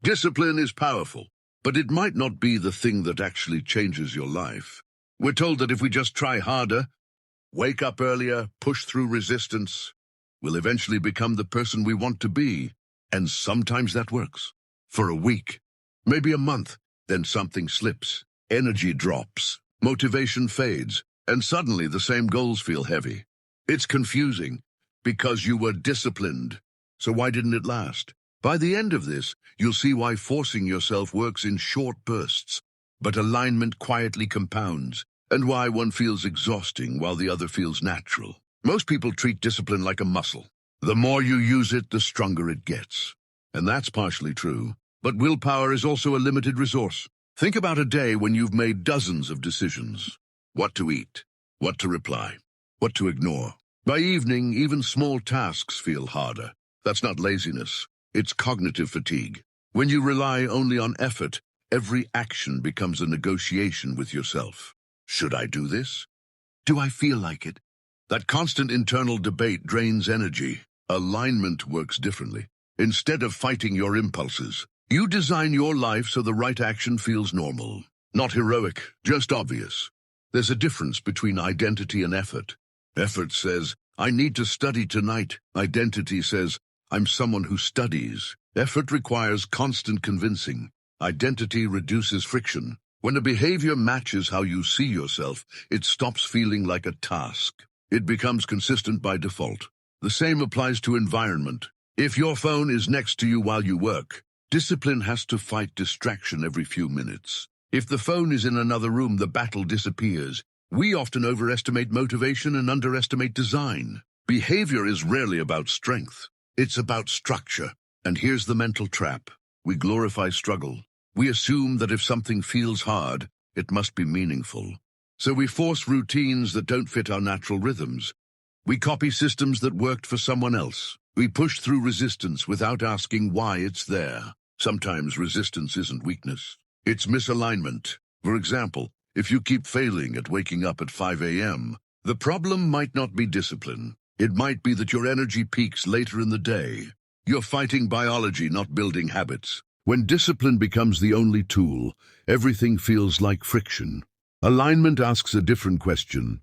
Discipline is powerful, but it might not be the thing that actually changes your life. We're told that if we just try harder, wake up earlier, push through resistance, we'll eventually become the person we want to be. And sometimes that works. For a week, maybe a month, then something slips. Energy drops, motivation fades, and suddenly the same goals feel heavy. It's confusing, because you were disciplined. So why didn't it last? By the end of this, you'll see why forcing yourself works in short bursts, but alignment quietly compounds, and why one feels exhausting while the other feels natural. Most people treat discipline like a muscle. The more you use it, the stronger it gets. And that's partially true. But willpower is also a limited resource. Think about a day when you've made dozens of decisions. What to eat, what to reply, what to ignore. By evening, even small tasks feel harder. That's not laziness. It's cognitive fatigue. When you rely only on effort, every action becomes a negotiation with yourself. Should I do this? Do I feel like it? That constant internal debate drains energy. Alignment works differently. Instead of fighting your impulses, you design your life so the right action feels normal. Not heroic, just obvious. There's a difference between identity and effort. Effort says, I need to study tonight. Identity says, I'm someone who studies. Effort requires constant convincing. Identity reduces friction. When a behavior matches how you see yourself, it stops feeling like a task. It becomes consistent by default. The same applies to environment. If your phone is next to you while you work, discipline has to fight distraction every few minutes. If the phone is in another room, the battle disappears. We often overestimate motivation and underestimate design. Behavior is rarely about strength. It's about structure. And here's the mental trap. We glorify struggle. We assume that if something feels hard, it must be meaningful. So we force routines that don't fit our natural rhythms. We copy systems that worked for someone else. We push through resistance without asking why it's there. Sometimes resistance isn't weakness. It's misalignment. For example, if you keep failing at waking up at 5 a.m., the problem might not be discipline. It might be that your energy peaks later in the day. You're fighting biology, not building habits. When discipline becomes the only tool, everything feels like friction. Alignment asks a different question.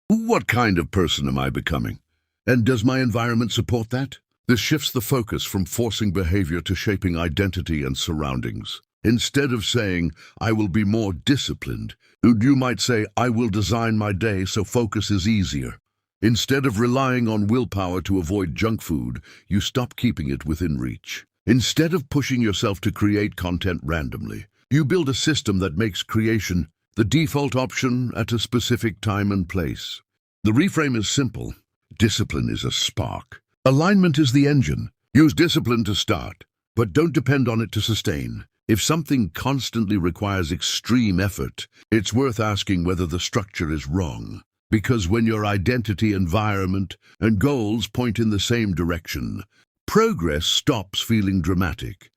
What kind of person am I becoming? And does my environment support that? This shifts the focus from forcing behavior to shaping identity and surroundings. Instead of saying, I will be more disciplined, you might say, I will design my day so focus is easier. Instead of relying on willpower to avoid junk food, you stop keeping it within reach. Instead of pushing yourself to create content randomly, you build a system that makes creation the default option at a specific time and place. The reframe is simple. Discipline is a spark. Alignment is the engine. Use discipline to start, but don't depend on it to sustain. If something constantly requires extreme effort, it's worth asking whether the structure is wrong. Because when your identity, environment, and goals point in the same direction, progress stops feeling dramatic.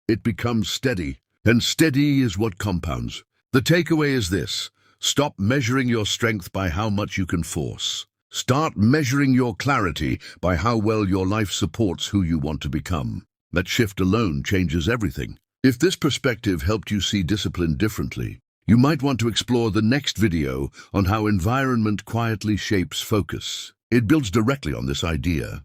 It becomes steady, and steady is what compounds. The takeaway is this: stop measuring your strength by how much you can force. Start measuring your clarity by how well your life supports who you want to become. That shift alone changes everything. If this perspective helped you see discipline differently, you might want to explore the next video on how environment quietly shapes focus. It builds directly on this idea.